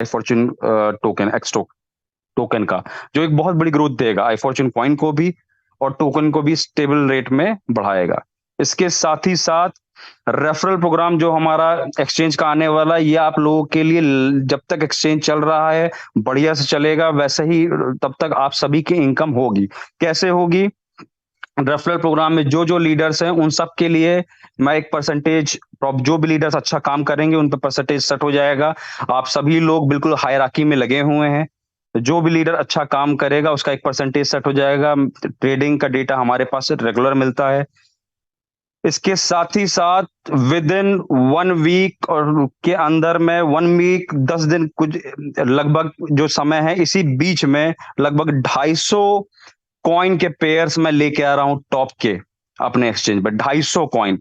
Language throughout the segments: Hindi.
फॉर्च्यून टोकन एक्स टोकन का, जो एक बहुत बड़ी ग्रोथ देगा आई फॉर्च्यून कॉइन को भी और टोकन को भी स्टेबल रेट में बढ़ाएगा। इसके साथ ही साथ रेफरल प्रोग्राम जो हमारा एक्सचेंज का आने वाला है, ये आप लोगों के लिए जब तक एक्सचेंज चल रहा है बढ़िया से चलेगा, वैसे ही तब तक आप सभी की इनकम होगी। कैसे होगी? रेफरल प्रोग्राम में जो जो लीडर्स हैं उन सब के लिए मैं एक परसेंटेज, जो भी लीडर्स अच्छा काम करेंगे उन पर परसेंटेज सेट हो जाएगा। आप सभी लोग बिल्कुल हायरार्की में लगे हुए हैं, जो भी लीडर अच्छा काम करेगा उसका एक परसेंटेज सेट हो जाएगा। ट्रेडिंग का डेटा हमारे पास से रेगुलर मिलता है। इसके साथ ही साथ विद इन 1 वीक और के अंदर में 1 वीक 10 दिन कुछ लगभग जो समय है, इसी बीच में लगभग 250 कॉइन के पेयर्स मैं लेके आ रहा हूं टॉप के अपने एक्सचेंज पे। 250 कॉइन,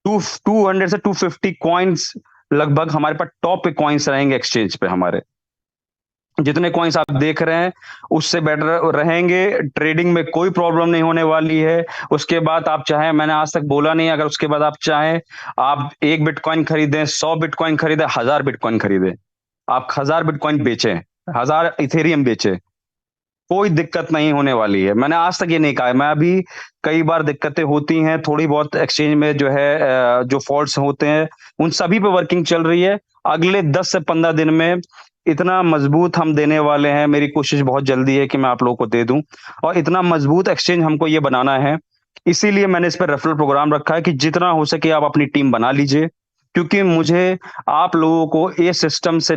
200 से 250 कॉइन्स लगभग हमारे पास टॉप पे कॉइन्स रहेंगे एक्सचेंज पे हमारे। जितने कॉइन्स आप देख रहे हैं उससे बेटर रहेंगे, ट्रेडिंग में कोई प्रॉब्लम नहीं होने वाली है। उसके बाद आप चाहें, मैंने आज तक बोला नहीं, अगर उसके बाद आप चाहें आप 1 बिटकॉइन खरीदें, 100 बिटकॉइन खरीदें, 1000 बिटकॉइन खरीदें, आप 1000 बिटकॉइन बेचें, 1000 इथेरियम बेचें, कोई दिक्कत नहीं होने वाली है। मैंने आज तक ये नहीं कहा है। मैं अभी कई बार दिक्कतें होती हैं थोड़ी बहुत एक्सचेंज में, जो है जो फॉल्ट्स होते हैं उन सभी पे वर्किंग चल रही है। अगले 10 से 15 दिन में इतना मजबूत हम देने वाले हैं, मेरी कोशिश बहुत जल्दी है कि मैं आप लोगों को दे दूं, और इतना मजबूत एक्सचेंज हमको ये बनाना है। इसीलिए मैंने इस पर रेफरल प्रोग्राम रखा है कि जितना हो सके आप अपनी टीम बना लीजिए, क्योंकि मुझे आप लोगों को ये सिस्टम से,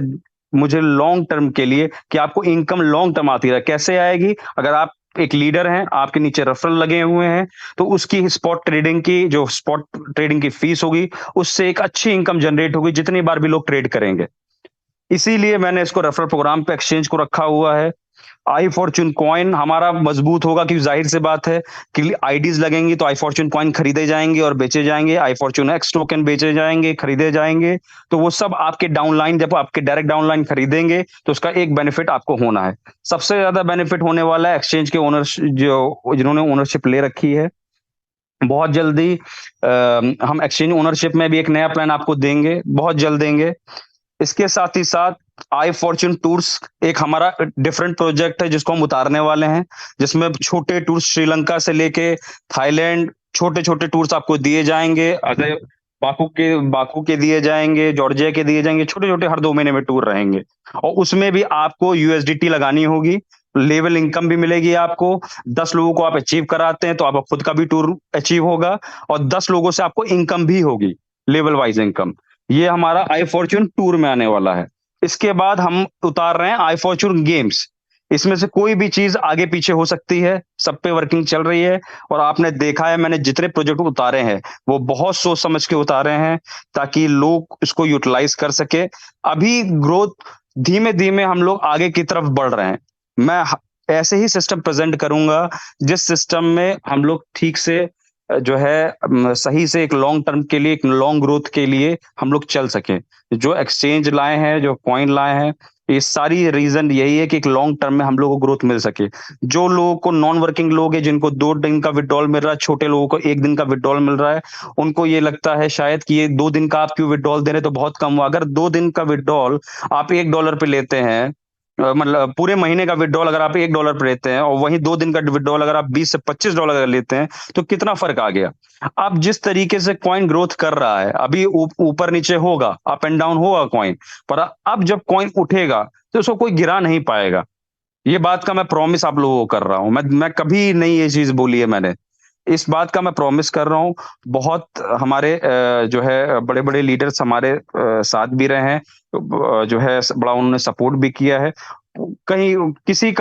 मुझे लॉन्ग टर्म के लिए कि आपको इनकम लॉन्ग टर्म आती रहे। कैसे आएगी? अगर आप एक लीडर हैं, आपके नीचे रेफरल लगे हुए हैं, तो उसकी स्पॉट ट्रेडिंग की, जो स्पॉट ट्रेडिंग की फीस होगी, उससे एक अच्छी इनकम जनरेट होगी जितनी बार भी लोग ट्रेड करेंगे। इसीलिए मैंने इसको रेफरल प्रोग्राम पे एक्सचेंज को रखा हुआ है। आई फॉर्च्यून कॉइन हमारा मजबूत होगा, क्योंकि जाहिर सी बात है कि आईडीज लगेंगी तो आई फॉर्च्यून कॉइन खरीदे जाएंगे और बेचे जाएंगे, आई फॉर्च्यून एक्स टोकन बेचे जाएंगे, खरीदे जाएंगे। तो वो सब आपके डाउनलाइन, जब आपके डायरेक्ट डाउनलाइन खरीदेंगे तो उसका एक बेनिफिट आपको होना है। सबसे ज्यादा बेनिफिट होने वाला है एक्सचेंज के ओनर, जो जिन्होंने ओनरशिप ले रखी है। बहुत जल्दी हम एक्सचेंज ओनरशिप में भी एक नया प्लान आपको देंगे, बहुत जल्द देंगे। इसके साथ ही साथ आई फॉर्च्यून टूर्स एक हमारा डिफरेंट प्रोजेक्ट है जिसको हम उतारने वाले हैं, जिसमें छोटे टूर्स श्रीलंका से लेके थाईलैंड, छोटे छोटे टूर्स आपको दिए जाएंगे। अगर बाकू के दिए जाएंगे, जॉर्जिया के दिए जाएंगे, छोटे छोटे हर 2 महीने में टूर रहेंगे। और उसमें भी आपको यूएसडीटी लगानी होगी, लेवल इनकम भी मिलेगी आपको। 10 लोगों को आप अचीव कराते हैं तो आपका खुद का भी टूर अचीव होगा, और 10 लोगों से आपको इनकम भी होगी, लेवल वाइज इनकम। ये हमारा आई फॉर्च्यून टूर में आने वाला है। इसके बाद हम उतार रहे हैं आई फॉर्च्यून गेम्स। इसमें से कोई भी चीज आगे पीछे हो सकती है, सब पे वर्किंग चल रही है। और आपने देखा है मैंने जितने प्रोजेक्ट उतारे हैं वो बहुत सोच समझ के उतारे हैं, ताकि लोग इसको यूटिलाइज कर सके। अभी ग्रोथ धीमे धीमे हम लोग आगे की तरफ बढ़ रहे हैं। मैं ऐसे ही सिस्टम प्रेजेंट करूंगा जिस सिस्टम में हम लोग ठीक से जो है सही से एक लॉन्ग टर्म के लिए, एक लॉन्ग ग्रोथ के लिए हम लोग चल सकें। जो एक्सचेंज लाए हैं, जो कॉइन लाए हैं, ये सारी रीजन यही है कि एक लॉन्ग टर्म में हम लोगों को ग्रोथ मिल सके। जो लोगों को, नॉन वर्किंग लोग हैं जिनको 2 दिन का विड्रॉल मिल रहा है, छोटे लोगों को 1 दिन का विड्रॉल मिल रहा है, उनको ये लगता है शायद कि ये 2 दिन का आप क्यों विड्रॉल दे रहे, तो बहुत कम हुआ। अगर 2 दिन का विड्रॉल आप $1 पे लेते हैं, मतलब पूरे महीने का विड्रॉल अगर आप $1 पे लेते हैं, और वहीं 2 दिन का विड्रॉल अगर आप $20 से $25 अगर लेते हैं, तो कितना फर्क आ गया। अब जिस तरीके से कॉइन ग्रोथ कर रहा है, अभी ऊपर नीचे होगा, अप एंड डाउन होगा कॉइन, पर अब जब कॉइन उठेगा तो उसको कोई गिरा नहीं पाएगा। ये बात का मैं प्रॉमिस आप लोगों को कर रहा हूं। मैं कभी नहीं ये चीज बोली है मैंने, इस बात का मैं प्रॉमिस कर रहा हूँ। बहुत हमारे जो है बड़े बड़े लीडर्स हमारे साथ भी रहे हैं, जो है बड़ा उन्होंने सपोर्ट भी किया है। कहीं किसी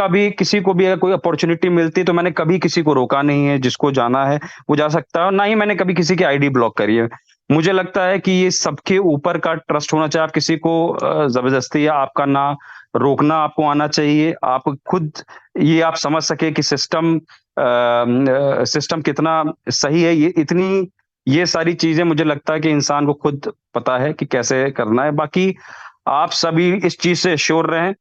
को भी अगर कोई अपॉर्चुनिटी मिलती है तो मैंने कभी किसी को रोका नहीं है, जिसको जाना है वो जा सकता है, और ना ही मैंने कभी किसी की आईडी ब्लॉक करी है। मुझे लगता है कि ये सबके ऊपर का ट्रस्ट होना चाहिए। आप किसी को जबरदस्ती या आपका ना रोकना आपको आना चाहिए। आप खुद ये आप समझ सके कि सिस्टम कितना सही है। ये सारी चीजें मुझे लगता है कि इंसान को खुद पता है कि कैसे करना है। बाकी आप सभी इस चीज से श्योर रहें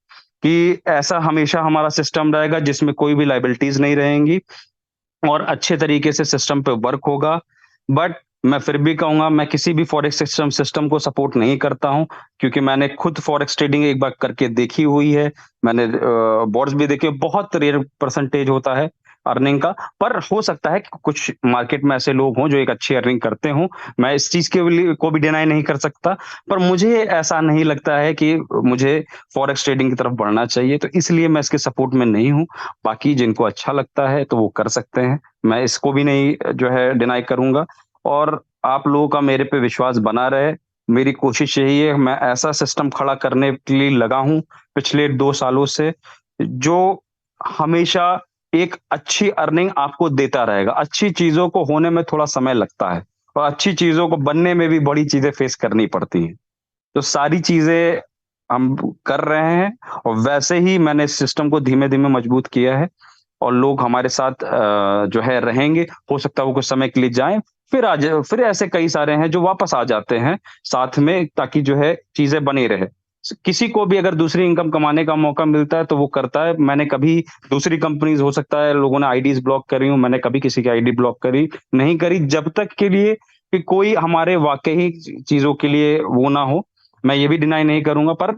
कि ऐसा हमेशा हमारा सिस्टम रहेगा जिसमें कोई भी लाइबिलिटीज नहीं रहेंगी, और अच्छे तरीके से सिस्टम पे वर्क होगा। बट मैं फिर भी कहूँगा मैं किसी भी फॉरेक्स सिस्टम को सपोर्ट नहीं करता हूँ, क्योंकि मैंने खुद फॉरेक्स ट्रेडिंग एक बार करके देखी हुई है। मैंने बोर्ड्स भी देखे, बहुत रेयर परसेंटेज होता है अर्निंग का, पर हो सकता है कि कुछ मार्केट में ऐसे लोग हों जो एक अच्छी अर्निंग करते हों। मैं इस चीज़ के लिए को भी डिनाई नहीं कर सकता, पर मुझे ऐसा नहीं लगता है कि मुझे फॉरेक्स ट्रेडिंग की तरफ बढ़ना चाहिए, तो इसलिए मैं इसके सपोर्ट में नहीं हूँ। बाकी जिनको अच्छा लगता है तो वो कर सकते हैं, मैं इसको भी नहीं जो है डिनाई करूँगा। और आप लोगों का मेरे पे विश्वास बना रहे, मेरी कोशिश यही है, मैं ऐसा सिस्टम खड़ा करने के लिए लगा हूँ पिछले 2 सालों से, जो हमेशा एक अच्छी अर्निंग आपको देता रहेगा। अच्छी चीज़ों को होने में थोड़ा समय लगता है और अच्छी चीज़ों को बनने में भी बड़ी चीज़ें फेस करनी पड़ती हैं। तो सारी चीज़ें हम कर रहे हैं और वैसे ही मैंने इस सिस्टम को धीमे-धीमे मजबूत किया है और लोग हमारे साथ जो है रहेंगे। हो सकता है वो कुछ समय के लिए जाएँ, फिर ऐसे कई सारे हैं जो वापस आ जाते हैं साथ में, ताकि जो है चीज़ें बनी रहे। किसी को भी अगर दूसरी इनकम कमाने का मौका मिलता है तो वो करता है। मैंने कभी दूसरी कंपनीज़, हो सकता है लोगों ने आईडीज़ ब्लॉक करी हों, मैंने कभी किसी की आईडी ब्लॉक करी नहीं करी, जब तक के लिए कि कोई हमारे वाक़ई चीज़ों के लिए वो ना हो। मैं ये भी डिनाई नहीं करूँगा, पर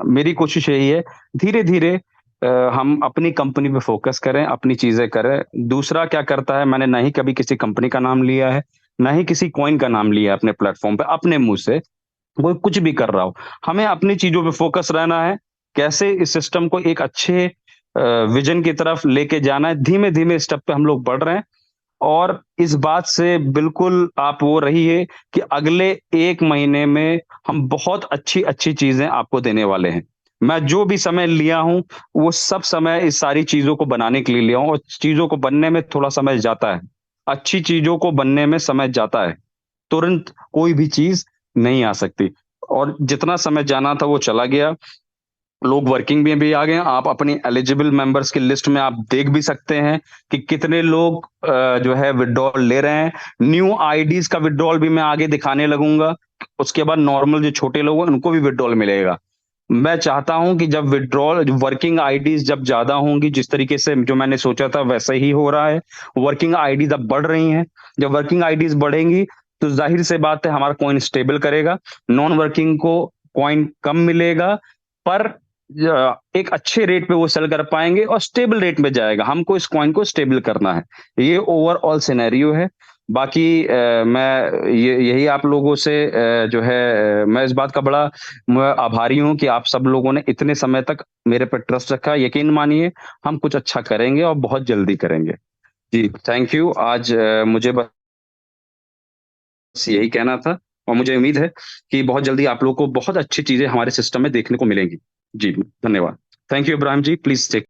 मेरी कोशिश यही है, धीरे-धीरे हम अपनी कंपनी पे फ़ोकस करें, अपनी चीज़ें करें। दूसरा क्या करता है, मैंने ना ही कभी किसी कंपनी का नाम लिया है, ना ही किसी कॉइन का नाम लिया है अपने प्लेटफ़ॉर्म पे, अपने मुँह से। कोई कुछ भी कर रहा हो, हमें अपनी चीज़ों पे फ़ोकस रहना है, कैसे इस सिस्टम को एक अच्छे विज़न की तरफ लेके जाना है, धीमे-धीमे स्टेप पे हम लोग बढ़ रहे हैं। और इस बात से बिल्कुल आप वो रहिए कि अगले 1 महीने में हम बहुत अच्छी-अच्छी चीज़ें आपको देने वाले हैं। मैं जो भी समय लिया हूँ, वो सब समय इस सारी चीज़ों को बनाने के लिए लिया हूँ और चीज़ों को बनने में थोड़ा समय जाता है। अच्छी चीज़ों को बनने में समय जाता है। तुरंत कोई भी चीज़ नहीं आ सकती और जितना समय जाना था वो चला गया। लोग वर्किंग में भी आ गए हैं। आप अपनी एलिजिबल मेंबर्स की लिस्ट में आप देख भी सकते हैं कि कितने लोग जो है विथड्रॉल ले रहे हैं। न्यू आईडीज़ का विथड्रॉल भी मैं आगे दिखाने लगूँगा। उसके बाद नॉर्मल जो छोटे लोग हैं उनको भी विथड्रॉल मिलेगा। मैं चाहता हूँ कि जब विथड्रॉल वर्किंग आईडीज़ जब ज़्यादा होंगी, जिस तरीके से जो मैंने सोचा था वैसा ही हो रहा है। वर्किंग आईडीज़ अब बढ़ रही हैं। जब वर्किंग आईडीज़ बढ़ेंगी तो ज़ाहिर-सी बात है हमारा कॉइन स्टेबल करेगा। नॉन वर्किंग को कॉइन कम मिलेगा, पर एक अच्छे रेट पे वो सेल कर पाएँगे और स्टेबल रेट में जाएगा। हमको इस कॉइन को स्टेबल करना है। ये ओवरऑल सिनेरियो है। बाकी मैं ये यही आप लोगों से जो है मैं इस बात का बड़ा मैं आभारी हूँ कि आप सब लोगों ने इतने समय तक मेरे पे ट्रस्ट रखा। यकीन मानिए हम कुछ अच्छा करेंगे और बहुत जल्दी करेंगे। जी, थैंक यू। आज मुझे बस यही कहना था और मुझे उम्मीद है कि बहुत जल्दी आप लोग को बहुत अच्छी चीज़ें हमारे सिस्टम में देखने को मिलेंगी। जी, धन्यवाद। Thank you Ibrahim ji, please take